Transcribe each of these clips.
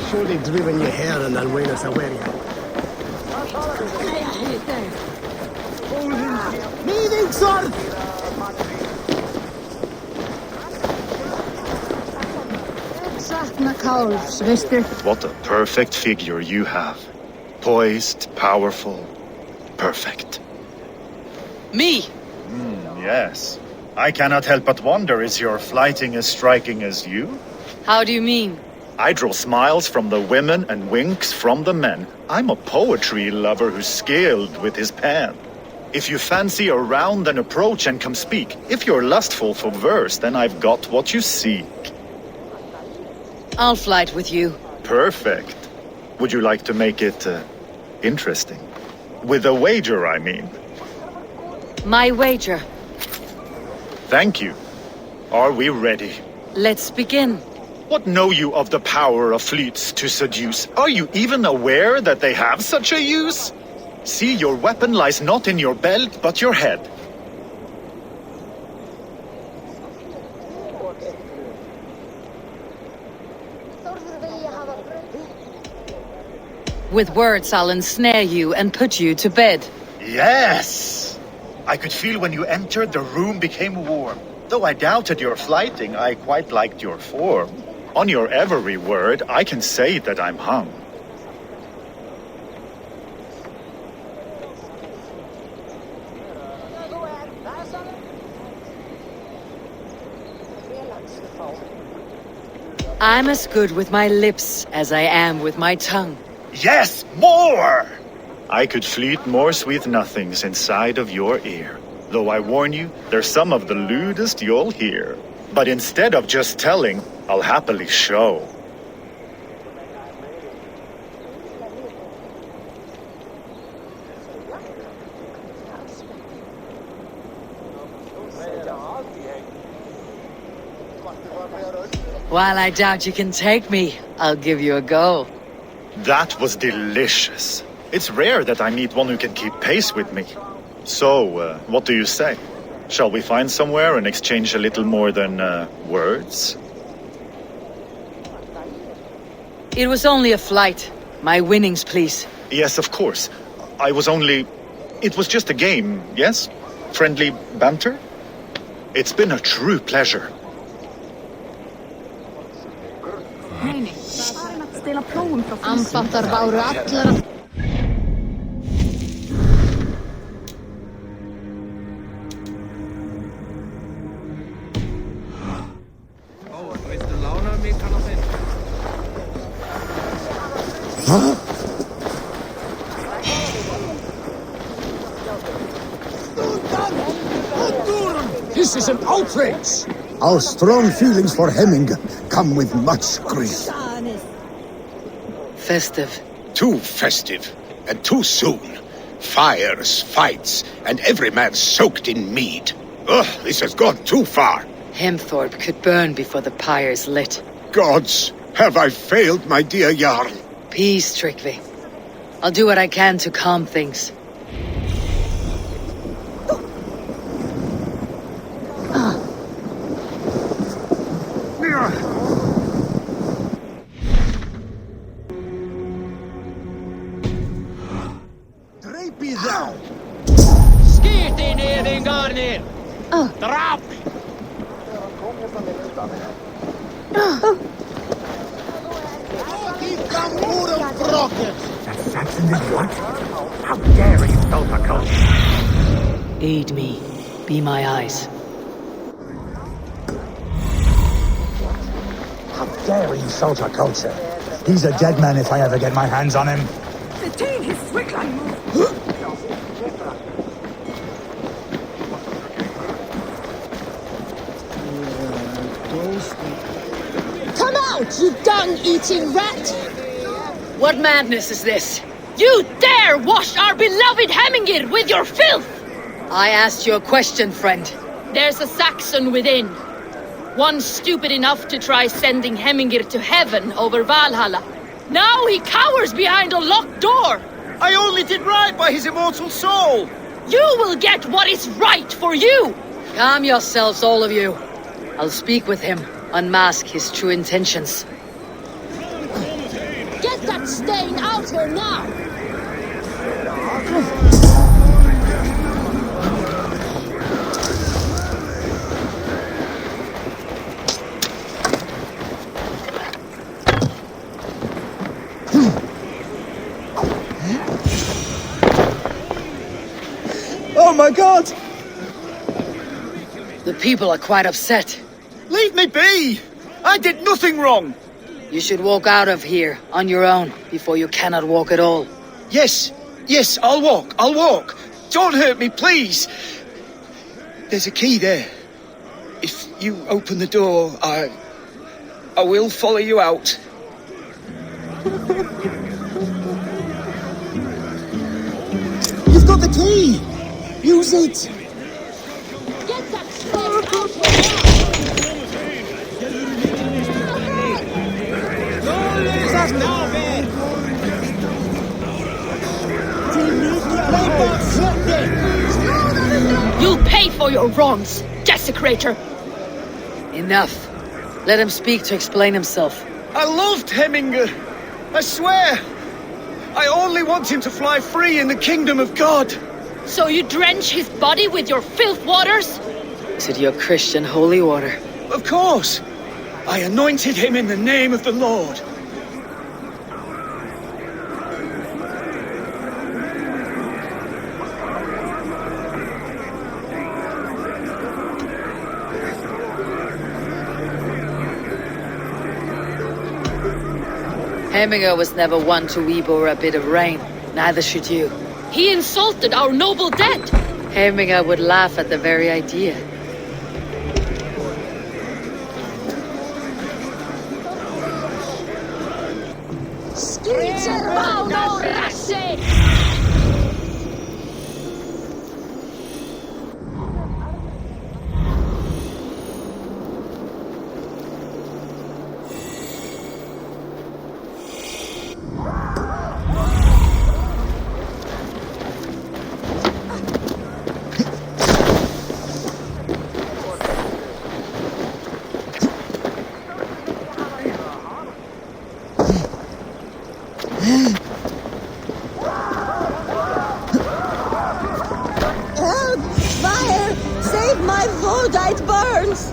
Surely driven your hair and Alwena's aware. Meeting, sir! What a perfect figure you have. Poised, powerful, perfect. Me! Yes. I cannot help but wonder, is your flighting as striking as you? How do you mean? I draw smiles from the women and winks from the men. I'm a poetry lover who's skilled with his pen. If you fancy a round, then approach and come speak. If you're lustful for verse, then I've got what you seek. I'll flight with you. Perfect. Would you like to make it interesting? With a wager, I mean. My wager. Thank you. Are we ready? Let's begin. What know you of the power of fleets to seduce? Are you even aware that they have such a use? See, your weapon lies not in your belt, but your head. With words I'll ensnare you and put you to bed. Yes! I could feel when you entered, the room became warm. Though I doubted your flighting, I quite liked your form. On your every word, I can say that I'm hung. I'm as good with my lips as I am with my tongue. Yes, more! I could fleet more sweet nothings inside of your ear. Though I warn you, they're some of the lewdest you'll hear. But instead of just telling, I'll happily show. While I doubt you can take me, I'll give you a go. That was delicious. It's rare that I meet one who can keep pace with me. So, what do you say? Shall we find somewhere and exchange a little more than, words? It was only a flight. My winnings, please. Yes, of course. It was just a game, yes? Friendly banter? It's been a true pleasure. Anfattar báru allar. This is an outrage! Our strong feelings for Hemming come with much grief. Festive. Too festive, and too soon. Fires, fights, and every man soaked in mead. Ugh, this has gone too far. Hemthorpe could burn before the pyre's lit. Gods, have I failed my dear Jarl? Peace, Tryggvi. I'll do what I can to calm things. That Saxon did what? How dare he insult our culture? Aid me. Be my eyes. How dare he insult our culture? He's a dead man if I ever get my hands on him. Detain his swigline move. Come out, you dung-eating rat! What madness is this? You dare wash our beloved Hemmingir with your filth! I asked you a question, friend. There's a Saxon within. One stupid enough to try sending Hemmingir to heaven over Valhalla. Now he cowers behind a locked door! I only did right by his immortal soul! You will get what is right for you! Calm yourselves, all of you. I'll speak with him, unmask his true intentions. Get that stain out here now! Oh my god! The people are quite upset. Leave me be! I did nothing wrong! You should walk out of here on your own before you cannot walk at all. Yes, I'll walk. Don't hurt me, please! There's a key there. If you open the door, I will follow you out. You've got the key! Use it! Get that stain out here now! You'll pay for your wrongs, desecrator! Enough. Let him speak to explain himself. I loved Hemminger. I swear. I only want him to fly free in the kingdom of God. So you drench his body with your filth waters? Is it your Christian holy water? Of course. I anointed him in the name of the Lord. Hemminger was never one to Eivor a bit of rain. Neither should you. He insulted our noble dead! Hemminger would laugh at the very idea. Help! Fire! Save my Vodite burns!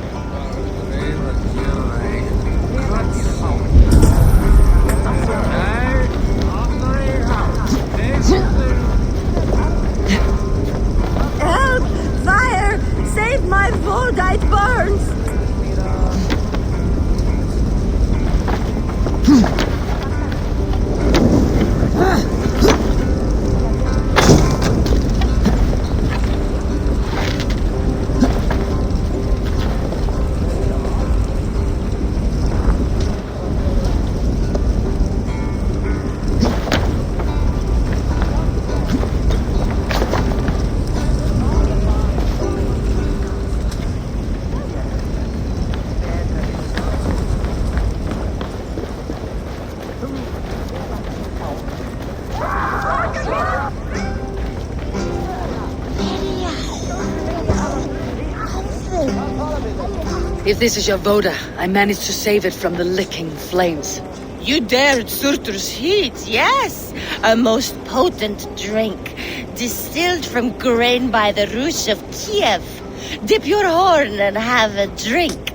Help! Fire! Save my Vodite burns! If this is your Voda, I managed to save it from the licking flames. You dared Surtur's heat, yes! A most potent drink, distilled from grain by the Rus of Kiev. Dip your horn and have a drink.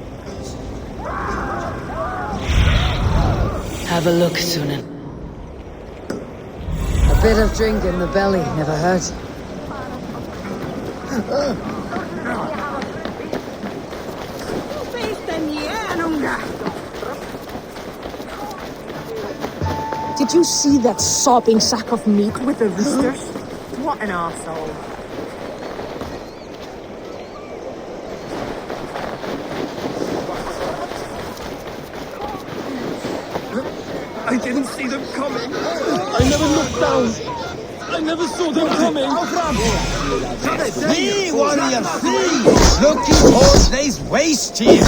Have a look, Sunan. A bit of drink in the belly never hurt. Did you see that sopping sack of meat with the roosters? What an arsehole. I didn't see them coming. I never looked down. I never saw them coming. Me, warrior, see! Looking towards these waste here.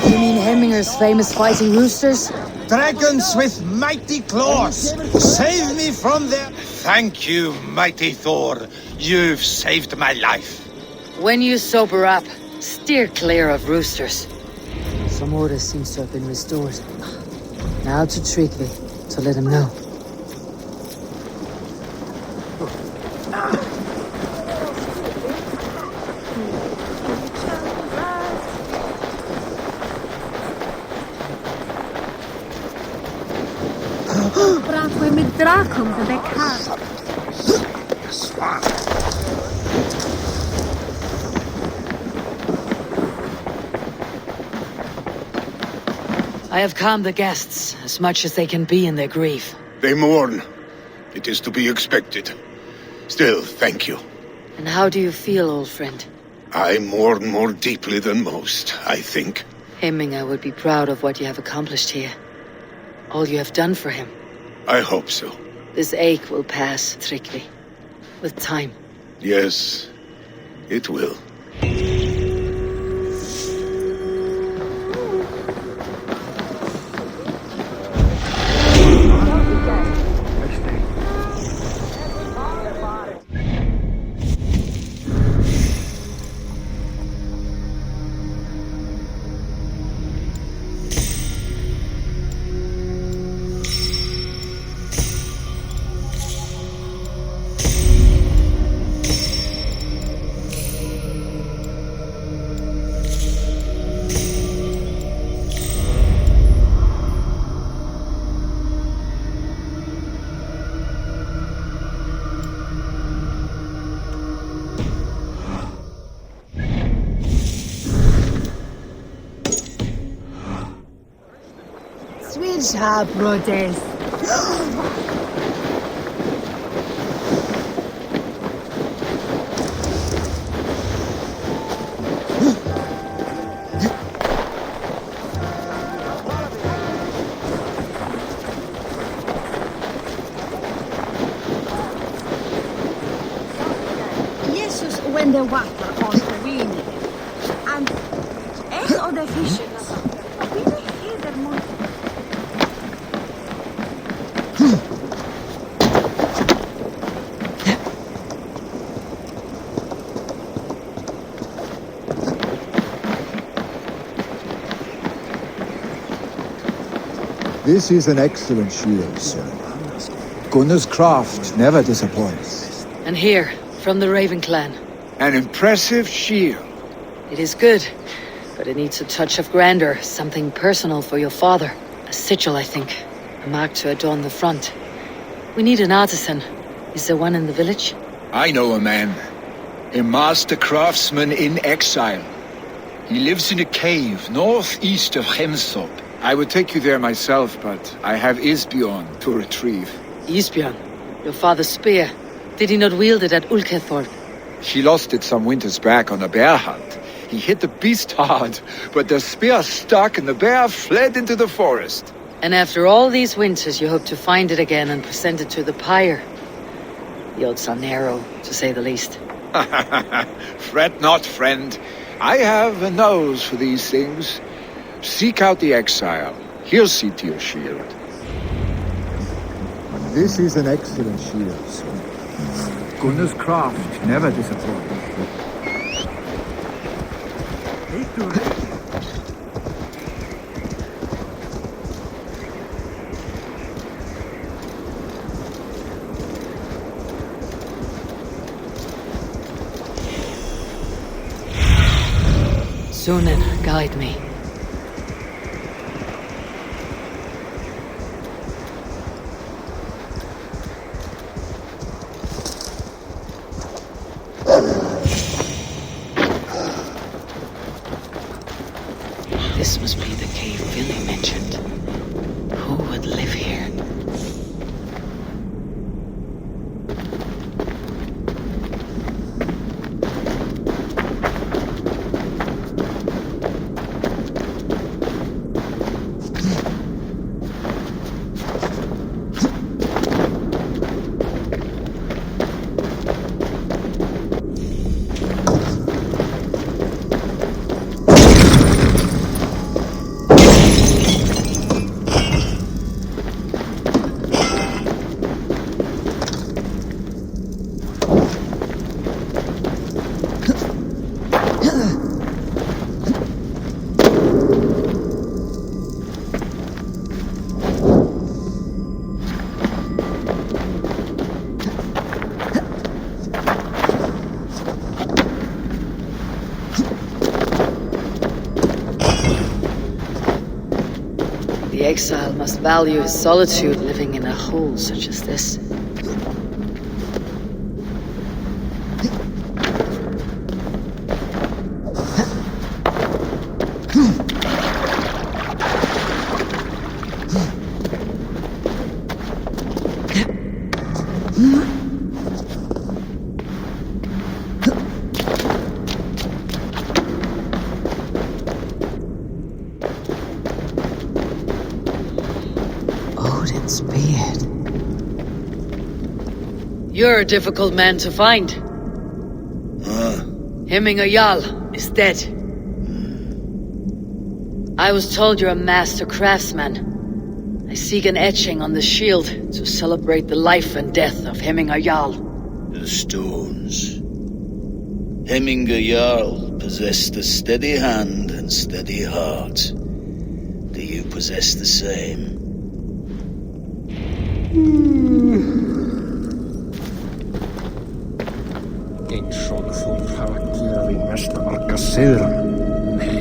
You mean Hemminger's famous fighting roosters? Dragons with mighty claws. Save me from their... Thank you, mighty Thor. You've saved my life. When you sober up, steer clear of roosters. Some order seems to have been restored. Now to Tryggvi, to let him know. Praten we met draken van de kaart. I have calmed the guests as much as they can be in their grief. They mourn. It is to be expected. Still, thank you. And how do you feel, old friend? I mourn more deeply than most, I think. Hemminger would be proud of what you have accomplished here. All you have done for him. I hope so. This ache will pass, Tryggvi. With time. Yes, it will. Switch brothers. Jesus when the water on the wind. And eight of the fishes. We don't hear them more. This is an excellent shield, sir. Gunnar's craft never disappoints. And here, from the Raven clan. An impressive shield. It is good, but it needs a touch of grandeur, something personal for your father. A sigil, I think. A mark to adorn the front. We need an artisan. Is there one in the village? I know a man. A master craftsman in exile. He lives in a cave northeast of Hemthorpe. I would take you there myself, but I have Isbjorn to retrieve. Isbjorn, your father's spear. Did he not wield it at Ulkethorpe? She lost it some winters back on a bear hunt. He hit the beast hard, but the spear stuck and the bear fled into the forest. And after all these winters, you hope to find it again and present it to the pyre. The odds are narrow, to say the least. Fret not, friend. I have a nose for these things. Seek out the exile. He'll see to your shield. This is an excellent shield, sir. Gunnar's craft never disappoints. Sunan, guide me. This must be the cave Billy mentioned. Who would live here? The exile must value his solitude living in a hole such as this. Odin's beard. You're a difficult man to find. Hemminger Jarl is dead. I was told you're a master craftsman. I seek an etching on the shield to celebrate the life and death of Hemminger Jarl. The stones. Hemminger Jarl possessed a steady hand and steady heart. Do you possess the same? Eins og þú hafa gefið mesta marga sigra. Nei.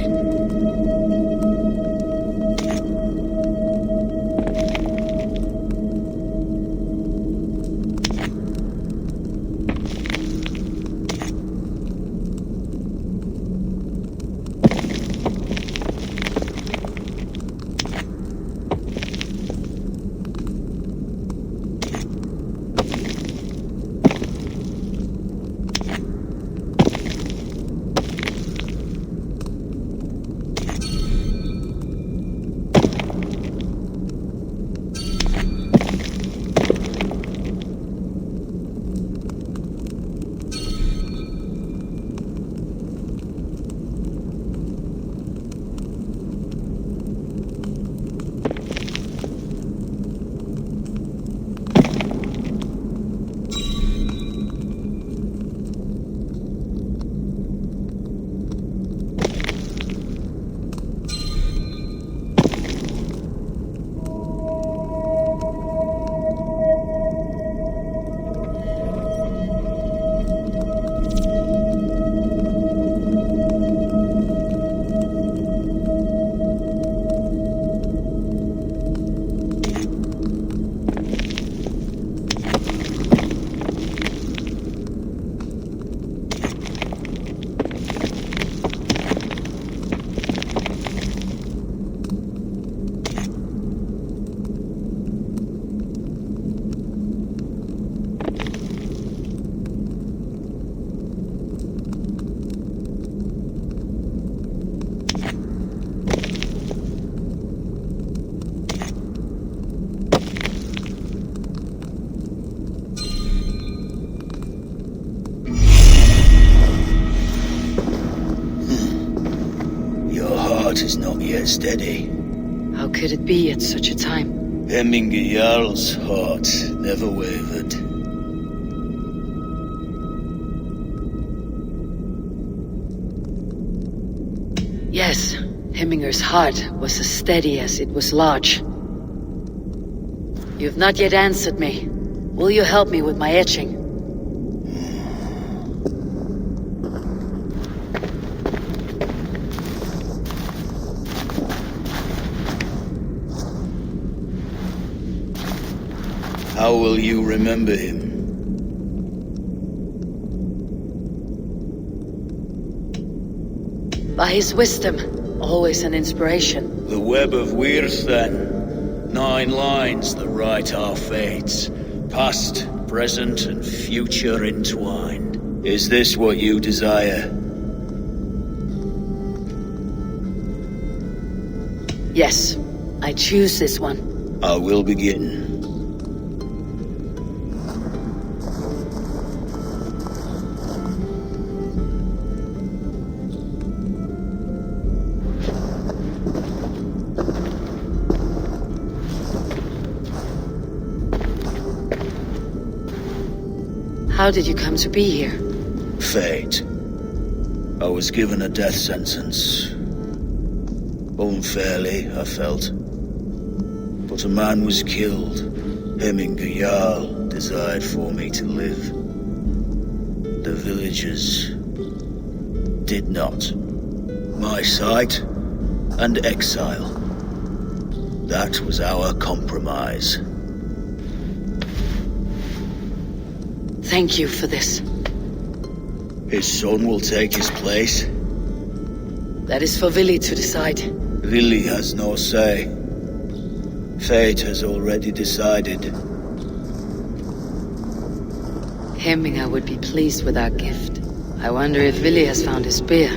Is not yet steady. How could it be at such a time? Hemminger Jarl's heart never wavered. Yes, Hemminger's heart was as steady as it was large. You've not yet answered me. Will you help me with my etching? How will you remember him? By his wisdom, always an inspiration. The web of Wirth, then. 9 lines that write our fates. Past, present, and future entwined. Is this what you desire? Yes, I choose this one. I will begin. How did you come to be here? Fate. I was given a death sentence. Unfairly, I felt. But a man was killed. Hemminger Jarl desired for me to live. The villagers did not. My sight and exile. That was our compromise. Thank you for this. His son will take his place. That is for Vili to decide. Vili has no say. Fate has already decided. Hemminger would be pleased with our gift. I wonder if Vili has found his spear.